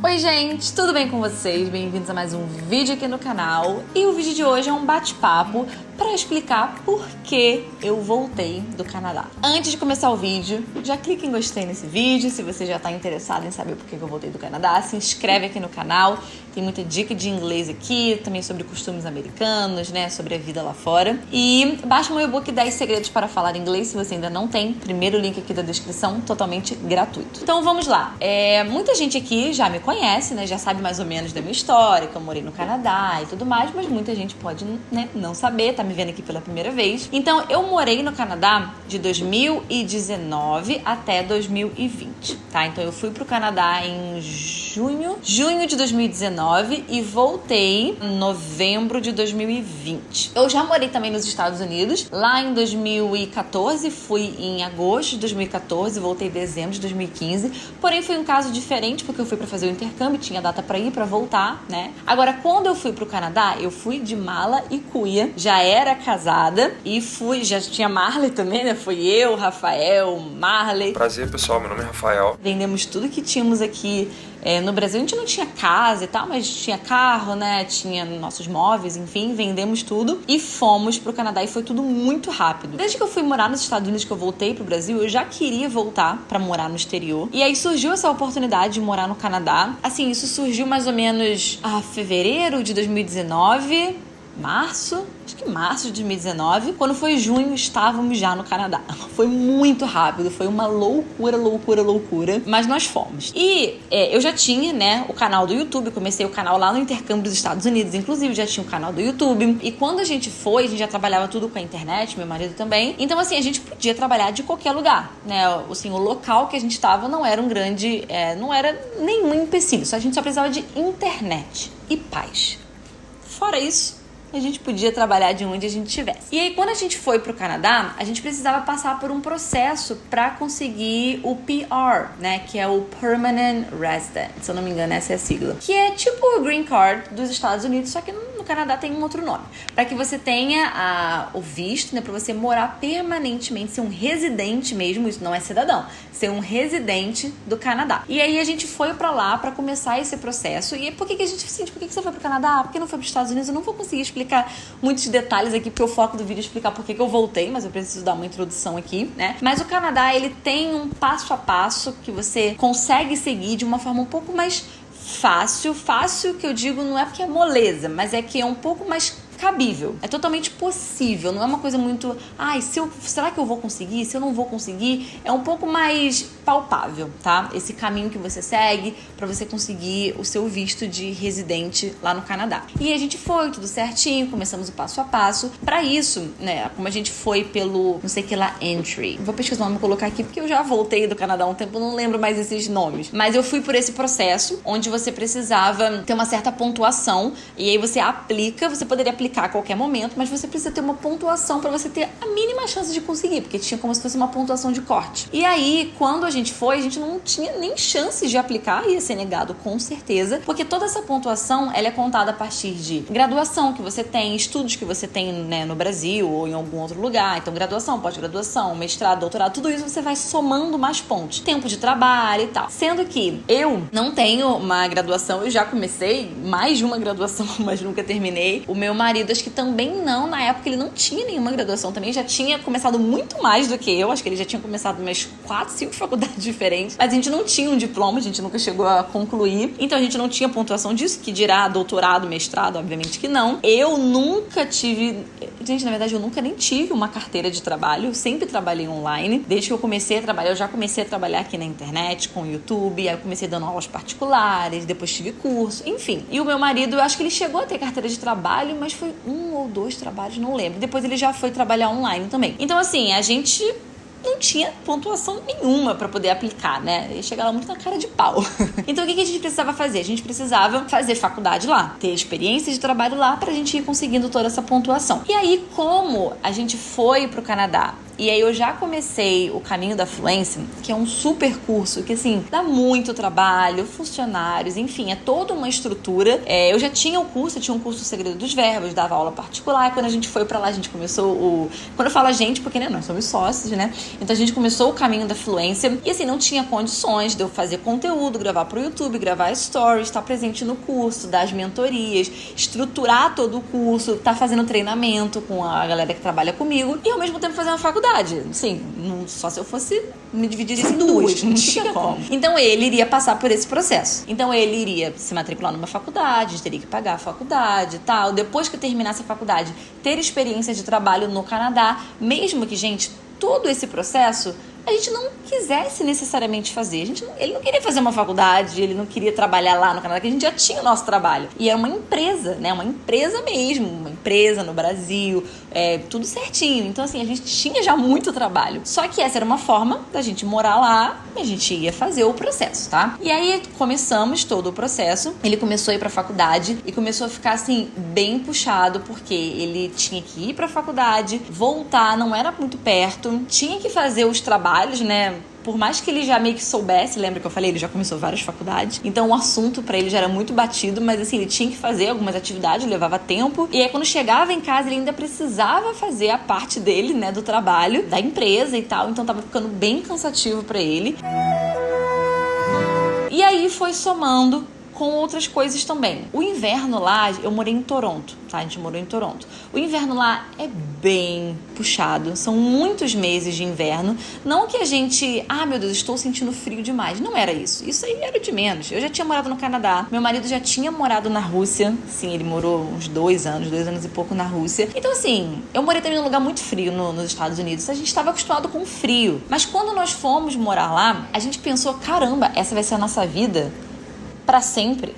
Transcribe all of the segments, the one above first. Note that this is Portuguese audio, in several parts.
Oi gente, tudo bem com vocês? Bem-vindos a mais um vídeo aqui no canal. E o vídeo de hoje é um bate-papo para explicar por que eu voltei do Canadá. Antes de começar o vídeo, já clica em gostei nesse vídeo. Se você já está interessado em saber por que eu voltei do Canadá, se inscreve aqui no canal. Tem muita dica de inglês aqui, também sobre costumes americanos, né? Sobre a vida lá fora. E baixa o meu e-book 10 segredos para falar inglês, se você ainda não tem. Primeiro link aqui da descrição, totalmente gratuito. Então vamos lá. Muita gente aqui já me conhece, né? Já sabe mais ou menos da minha história, que eu morei no Canadá e tudo mais, mas muita gente pode, né, não saber, tá me vendo aqui pela primeira vez. Então eu morei no Canadá de 2019 até 2020, tá? Então eu fui pro Canadá em junho de 2019 e voltei em novembro de 2020. Eu já morei também nos Estados Unidos, lá em 2014, fui em agosto de 2014, voltei em dezembro de 2015, porém foi um caso diferente porque eu fui pra fazer o intercâmbio, tinha data pra ir, pra voltar, né? Agora, quando eu fui pro Canadá, eu fui de mala e cuia, já era casada e fui, já tinha Marley também, né? Fui eu, Rafael, Marley. Prazer, pessoal, meu nome é Rafael. Vendemos tudo que tínhamos aqui. No Brasil a gente não tinha casa e tal, mas tinha carro, né? Tinha nossos móveis, enfim, vendemos tudo e fomos pro Canadá e foi tudo muito rápido. Desde que eu fui morar nos Estados Unidos, que eu voltei pro Brasil, eu já queria voltar pra morar no exterior. E aí surgiu essa oportunidade de morar no Canadá. Assim, isso surgiu mais ou menos fevereiro de 2019... março de 2019, quando foi junho, estávamos já no Canadá. Foi muito rápido, foi uma loucura, mas nós fomos. E eu já tinha, né, o canal do YouTube, comecei o canal lá no intercâmbio dos Estados Unidos, inclusive já tinha o canal do YouTube, e quando a gente foi, a gente já trabalhava tudo com a internet, meu marido também, então assim, a gente podia trabalhar de qualquer lugar, né, assim, o local que a gente estava não era um grande, não era nenhum empecilho, a gente só precisava de internet e paz. Fora isso, a gente podia trabalhar de onde a gente estivesse. E aí, quando a gente foi pro Canadá, a gente precisava passar por um processo para conseguir o PR, né? Que é o Permanent Resident. Se eu não me engano, essa é a sigla. Que é tipo o Green Card dos Estados Unidos, só que no Canadá tem um outro nome. Para que você tenha o visto, né? Para você morar permanentemente, ser um residente mesmo, isso não é cidadão, ser um residente do Canadá. E aí a gente foi para lá para começar esse processo. E por que a gente sente? Por que você foi pro Canadá? Por que não foi pros Estados Unidos? Eu não vou conseguir explicar muitos detalhes aqui, porque o foco do vídeo é explicar por que eu voltei, mas eu preciso dar uma introdução aqui, né? Mas o Canadá, ele tem um passo a passo que você consegue seguir de uma forma um pouco mais fácil que eu digo não é porque é moleza, mas é que é um pouco mais cabível, é totalmente possível, não é uma coisa muito, será que eu vou conseguir? Se eu não vou conseguir, é um pouco mais palpável, tá? Esse caminho que você segue pra você conseguir o seu visto de residente lá no Canadá. E a gente foi, tudo certinho, começamos o passo a passo. Pra isso, né, como a gente foi pelo, não sei que lá, entry. Vou pesquisar o nome e colocar aqui, porque eu já voltei do Canadá há um tempo, não lembro mais esses nomes. Mas eu fui por esse processo, onde você precisava ter uma certa pontuação, e aí você aplica, você poderia aplicar a qualquer momento, mas você precisa ter uma pontuação para você ter a mínima chance de conseguir, porque tinha como se fosse uma pontuação de corte. E aí, quando a gente foi, a gente não tinha nem chances de aplicar, ia ser negado com certeza, porque toda essa pontuação, ela é contada a partir de graduação que você tem, estudos que você tem, né, no Brasil ou em algum outro lugar, então graduação, pós-graduação, mestrado, doutorado, tudo isso você vai somando mais pontos, tempo de trabalho e tal. Sendo que eu não tenho uma graduação, eu já comecei mais de uma graduação, mas nunca terminei. O meu marido, acho que também não, na época ele não tinha nenhuma graduação também, já tinha começado muito mais do que eu, acho que ele já tinha começado umas 4, 5 faculdades diferentes, mas a gente não tinha um diploma, a gente nunca chegou a concluir, então a gente não tinha pontuação disso, que dirá doutorado, mestrado, obviamente que não. Eu nunca tive, gente, na verdade eu nunca nem tive uma carteira de trabalho, eu sempre trabalhei online, desde que eu comecei a trabalhar, eu já comecei a trabalhar aqui na internet, com o YouTube, aí eu comecei dando aulas particulares, depois tive curso, enfim. E o meu marido, eu acho que ele chegou a ter carteira de trabalho, mas foi 1 ou 2 trabalhos, não lembro. Depois ele já foi trabalhar online também. Então, assim, a gente não tinha pontuação nenhuma pra poder aplicar, né? Ia chegar lá muito na cara de pau. Então, o que a gente precisava fazer? A gente precisava fazer faculdade lá, ter experiência de trabalho lá pra gente ir conseguindo toda essa pontuação. E aí, como a gente foi pro Canadá E aí eu já comecei o Caminho da Fluência, que é um super curso que, assim, dá muito trabalho, funcionários, enfim, é toda uma estrutura. Eu já tinha o curso, eu tinha um curso Segredo dos Verbos, dava aula particular, e quando a gente foi pra lá, a gente começou Quando eu falo a gente, porque, né, nós somos sócios, né? Então a gente começou o Caminho da Fluência e, assim, não tinha condições de eu fazer conteúdo, gravar pro YouTube, gravar stories, estar presente no curso, dar as mentorias, estruturar todo o curso, estar fazendo treinamento com a galera que trabalha comigo e, ao mesmo tempo, fazer uma faculdade. Sim, só se eu fosse me dividir isso em duas, não tinha como. Então ele iria passar por esse processo. Então ele iria se matricular numa faculdade, teria que pagar a faculdade e tal. Depois que eu terminasse a faculdade, ter experiência de trabalho no Canadá, mesmo que, gente, todo esse processo a gente não quisesse necessariamente fazer. Ele não queria fazer uma faculdade, ele não queria trabalhar lá no Canadá, que a gente já tinha o nosso trabalho. E era uma empresa, né? Uma empresa mesmo, uma empresa no Brasil, tudo certinho. Então, assim, a gente tinha já muito trabalho. Só que essa era uma forma da gente morar lá e a gente ia fazer o processo, tá? E aí começamos todo o processo. Ele começou a ir pra faculdade e começou a ficar, assim, bem puxado, porque ele tinha que ir pra faculdade, voltar, não era muito perto, tinha que fazer os trabalhos, né? Por mais que ele já meio que soubesse, lembra que eu falei, ele já começou várias faculdades, então o assunto pra ele já era muito batido, mas assim, ele tinha que fazer algumas atividades, levava tempo, e aí quando chegava em casa ele ainda precisava fazer a parte dele, né, do trabalho, da empresa e tal, então tava ficando bem cansativo pra ele. E aí foi somando com outras coisas também. O inverno lá, eu morei em Toronto, tá? A gente morou em Toronto. O inverno lá é bem puxado, são muitos meses de inverno. Não que a gente, meu Deus, estou sentindo frio demais. Não era isso. Isso aí era de menos. Eu já tinha morado no Canadá, meu marido já tinha morado na Rússia. Sim, ele morou uns 2 anos e pouco na Rússia. Então, assim, eu morei também num lugar muito frio nos Estados Unidos. A gente estava acostumado com frio. Mas quando nós fomos morar lá, a gente pensou, caramba, essa vai ser a nossa vida pra sempre,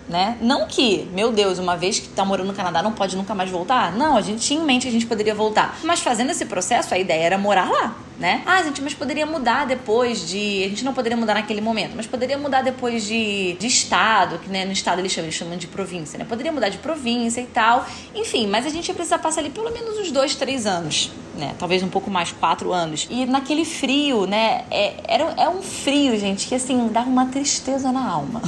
né? Não que, meu Deus, uma vez que tá morando no Canadá não pode nunca mais voltar. Não, a gente tinha em mente que a gente poderia voltar. Mas fazendo esse processo, a ideia era morar lá, né? Gente, mas poderia mudar depois de... A gente não poderia mudar naquele momento, mas poderia mudar depois de estado, que, né, no estado eles chamam de província, né? Poderia mudar de província e tal. Enfim, mas a gente ia precisar passar ali pelo menos uns 2, 3 anos, né? Talvez um pouco mais, 4 anos. E naquele frio, né? É um frio, gente, que assim, dava uma tristeza na alma.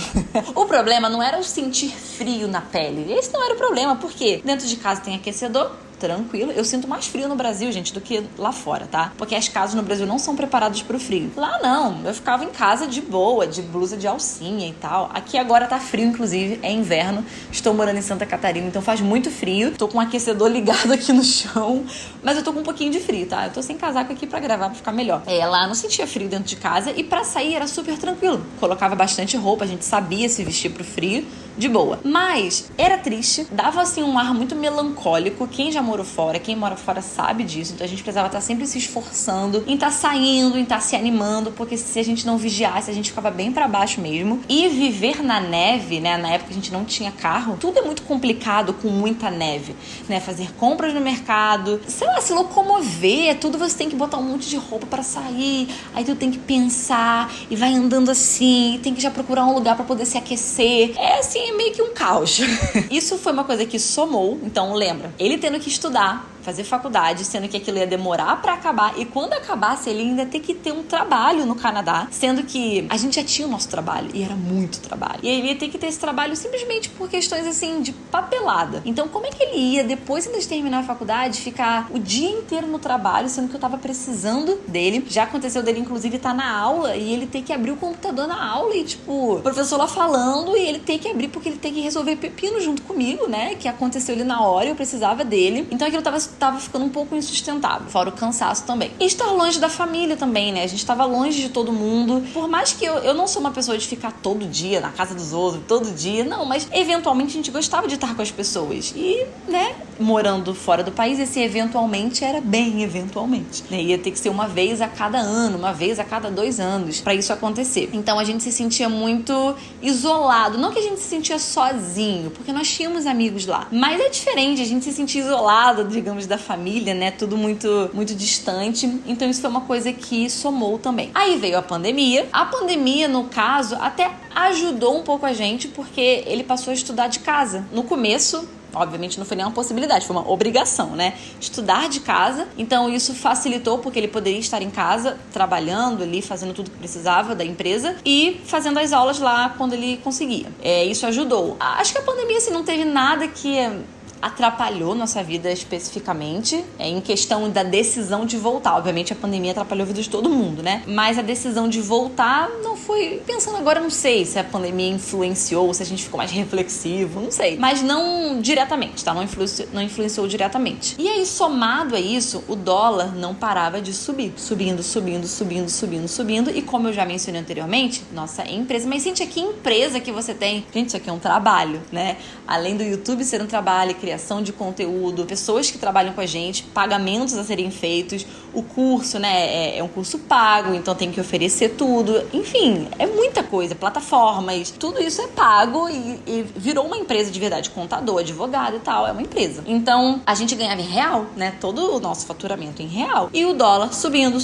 O problema não era o sentir frio na pele. Esse não era o problema, porque dentro de casa tem aquecedor, tranquilo. Eu sinto mais frio no Brasil, gente, do que lá fora, tá? Porque as casas no Brasil não são preparadas pro frio. Lá não, eu ficava em casa de boa, de blusa de alcinha e tal. Aqui agora tá frio, inclusive, é inverno. Estou morando em Santa Catarina, então faz muito frio. Tô com um aquecedor ligado aqui no chão, mas eu tô com um pouquinho de frio, tá? Eu tô sem casaco aqui pra gravar, pra ficar melhor. Lá eu não sentia frio dentro de casa e pra sair era super tranquilo. Colocava bastante roupa, a gente sabia se vestir pro frio, de boa. Mas era triste, dava assim um ar muito melancólico. Quem já morou fora, quem mora fora sabe disso. Então a gente precisava estar sempre se esforçando em estar saindo, em estar se animando, porque se a gente não vigiasse, a gente ficava bem pra baixo mesmo. E viver na neve, né, na época a gente não tinha carro, tudo é muito complicado com muita neve, né, fazer compras no mercado, sei lá, se locomover, tudo você tem que botar um monte de roupa pra sair, aí tu tem que pensar e vai andando assim, tem que já procurar um lugar pra poder se aquecer. É assim, é meio que um caos. Isso foi uma coisa que somou, então lembra, ele tendo que estudar, fazer faculdade, sendo que aquilo ia demorar pra acabar, e quando acabasse ele ainda ter que ter um trabalho no Canadá, sendo que a gente já tinha o nosso trabalho, e era muito trabalho, e ele ia ter que ter esse trabalho simplesmente por questões assim, de papelada. Então como é que ele ia, depois ainda de terminar a faculdade, ficar o dia inteiro no trabalho, sendo que eu tava precisando dele? Já aconteceu dele inclusive estar na aula e ele ter que abrir o computador na aula e tipo, o professor lá falando e ele ter que abrir porque ele tem que resolver pepino junto comigo, né, que aconteceu ali na hora, eu precisava dele, então aquilo tava ficando um pouco insustentável, fora o cansaço também. E estar longe da família também, né? A gente tava longe de todo mundo. Por mais que eu não sou uma pessoa de ficar todo dia na casa dos outros, todo dia, não, mas eventualmente a gente gostava de estar com as pessoas. E, né, morando fora do país, esse eventualmente era bem eventualmente, né? Ia ter que ser uma vez a cada ano, uma vez a cada 2 anos pra isso acontecer. Então a gente se sentia muito isolado. Não que a gente se sentia sozinho, porque nós tínhamos amigos lá. Mas é diferente, a gente se sentia isolado, digamos, da família, né? Tudo muito, muito distante. Então isso foi uma coisa que somou também. Aí veio a pandemia. A pandemia, no caso, até ajudou um pouco a gente, porque ele passou a estudar de casa. No começo, obviamente não foi nem uma possibilidade, foi uma obrigação, né? Estudar de casa. Então isso facilitou porque ele poderia estar em casa, trabalhando ali, fazendo tudo que precisava da empresa e fazendo as aulas lá quando ele conseguia. Isso ajudou. Acho que a pandemia, assim, não teve nada que atrapalhou nossa vida especificamente, em questão da decisão de voltar. Obviamente a pandemia atrapalhou a vida de todo mundo, né? Mas a decisão de voltar não foi... Pensando agora, não sei se a pandemia influenciou, se a gente ficou mais reflexivo, não sei. Mas não diretamente, tá? Não influenciou diretamente. E aí, somado a isso, o dólar não parava de subir. Subindo. E como eu já mencionei anteriormente, nossa empresa... Mas, gente, que empresa que você tem? Gente, isso aqui é um trabalho, né? Além do YouTube ser um trabalho, criação de conteúdo, pessoas que trabalham com a gente, pagamentos a serem feitos, o curso, né, é um curso pago, então tem que oferecer tudo, enfim, é muita coisa, plataformas, tudo isso é pago e virou uma empresa de verdade, contador, advogado e tal, é uma empresa. Então, a gente ganhava em real, né, todo o nosso faturamento em real, e o dólar subindo,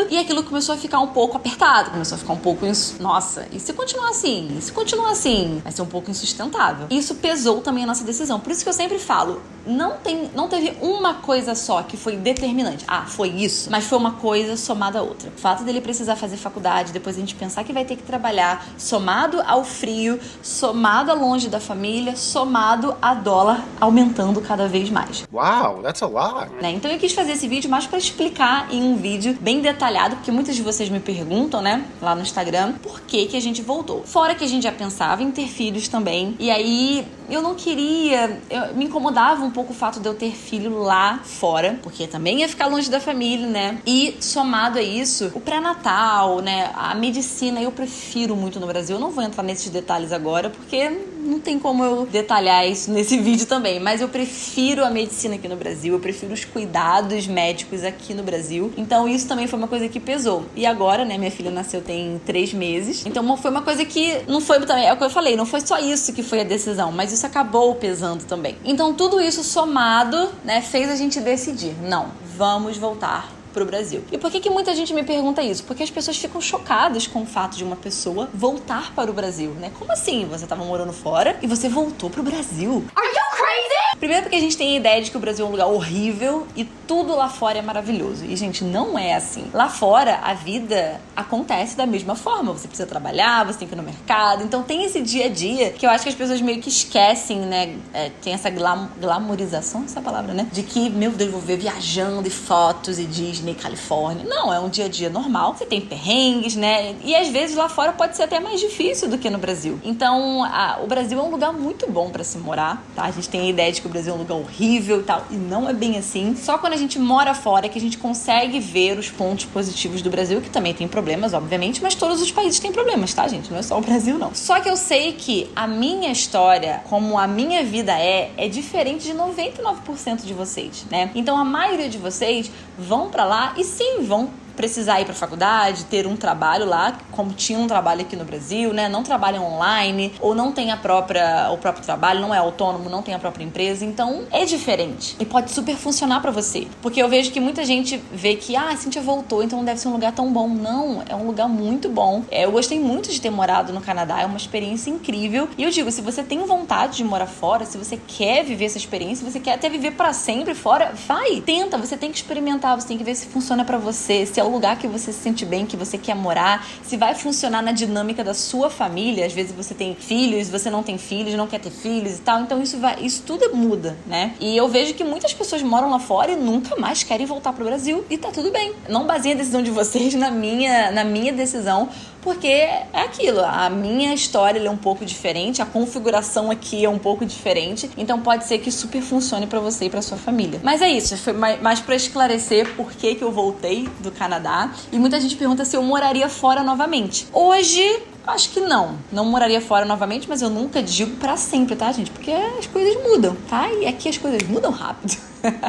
e aquilo começou a ficar um pouco apertado, começou a ficar um pouco, nossa, e se continuar assim? E se continuar assim? Vai ser um pouco insustentável. Isso pesou também a nossa decisão. Por isso que eu sempre falo, não teve uma coisa só que foi determinante. Foi isso. Mas foi uma coisa somada a outra. O fato dele precisar fazer faculdade, depois a gente pensar que vai ter que trabalhar, somado ao frio, somado a longe da família, somado a dólar aumentando cada vez mais. Wow, that's a lot. Né? Então eu quis fazer esse vídeo mais para explicar em um vídeo bem detalhado, porque muitas de vocês me perguntam, né, lá no Instagram, por que a gente voltou. Fora que a gente já pensava em ter filhos também. E aí eu não queria, me incomodava um pouco o fato de eu ter filho lá fora, porque também ia ficar longe da família, né? E somado a isso, o pré-natal, né, a medicina, eu prefiro muito no Brasil. Eu não vou entrar nesses detalhes agora, porque não tem como eu detalhar isso nesse vídeo também, mas eu prefiro a medicina aqui no Brasil, eu prefiro os cuidados médicos aqui no Brasil. Então isso também foi uma coisa que pesou. E agora, né, minha filha nasceu tem 3 meses, então foi uma coisa que não foi também, é o que eu falei, não foi só isso que foi a decisão, mas isso acabou pesando também. Então tudo isso somado, né, fez a gente decidir, não, vamos voltar pro Brasil. E por que muita gente me pergunta isso? Porque as pessoas ficam chocadas com o fato de uma pessoa voltar para o Brasil, né? Como assim? Você estava morando fora e você voltou pro Brasil? Are you crazy? Primeiro porque a gente tem a ideia de que o Brasil é um lugar horrível e tudo lá fora é maravilhoso. E, gente, não é assim. Lá fora, a vida acontece da mesma forma. Você precisa trabalhar, você tem que ir no mercado. Então tem esse dia a dia que eu acho que as pessoas meio que esquecem, né? Tem essa glamorização, essa palavra, né? De que, meu Deus, vou ver viajando e fotos e Disney, Califórnia. Não, é um dia a dia normal. Você tem perrengues, né? E às vezes lá fora pode ser até mais difícil do que no Brasil. Então, o Brasil é um lugar muito bom pra se morar, tá? A gente tem a ideia de que o Brasil é um lugar horrível e tal, e não é bem assim. Só quando a gente mora fora é que a gente consegue ver os pontos positivos do Brasil, que também tem problemas, obviamente, mas todos os países têm problemas, tá, gente? Não é só o Brasil, não. Só que eu sei que a minha história, como a minha vida é diferente de 99% de vocês, né? Então, a maioria de vocês vão pra lá e sim, vão precisar ir para a faculdade, ter um trabalho lá, como tinha um trabalho aqui no Brasil, né? Não trabalham online, ou não tem o próprio trabalho, não é autônomo, não tem a própria empresa. Então, é diferente. E pode super funcionar para você. Porque eu vejo que muita gente vê que, a Cíntia voltou, então não deve ser um lugar tão bom. Não, é um lugar muito bom. Eu gostei muito de ter morado no Canadá, é uma experiência incrível. E eu digo, se você tem vontade de morar fora, se você quer viver essa experiência, se você quer até viver para sempre fora, vai, tenta. Você tem que experimentar, você tem que ver se funciona para você, se é o lugar que você se sente bem, que você quer morar, se vai funcionar na dinâmica da sua família. Às vezes você tem filhos, você não tem filhos, não quer ter filhos e tal, então isso tudo muda, né? E eu vejo que muitas pessoas moram lá fora e nunca mais querem voltar pro Brasil, e tá tudo bem. Não baseiem a decisão de vocês na minha decisão, porque é aquilo, a minha história é um pouco diferente, a configuração aqui é um pouco diferente, então pode ser que super funcione pra você e pra sua família. Mas é isso, foi mais pra esclarecer por que eu voltei do Canadá, e muita gente pergunta se eu moraria fora novamente. Hoje, acho que não moraria fora novamente, mas eu nunca digo pra sempre, tá, gente? Porque as coisas mudam, tá? E aqui as coisas mudam rápido.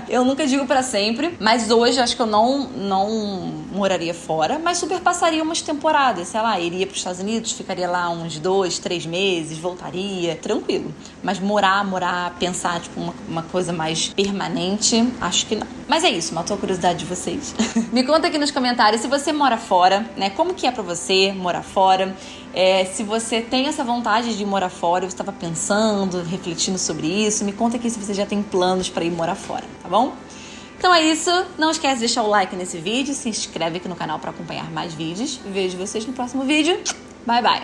Eu nunca digo pra sempre, mas hoje acho que eu não moraria fora, mas super passaria umas temporadas, sei lá, iria pros Estados Unidos, ficaria lá uns 2, 3 meses, voltaria, tranquilo. Mas morar, pensar, tipo, uma coisa mais permanente, acho que não. Mas é isso, matou a curiosidade de vocês. Me conta aqui nos comentários se você mora fora, né? Como que é pra você morar fora? Se você tem essa vontade de morar fora, você estava pensando, refletindo sobre isso, me conta aqui se você já tem planos para ir morar fora, tá bom? Então é isso, não esquece de deixar o like nesse vídeo, se inscreve aqui no canal para acompanhar mais vídeos. Vejo vocês no próximo vídeo. Bye, bye!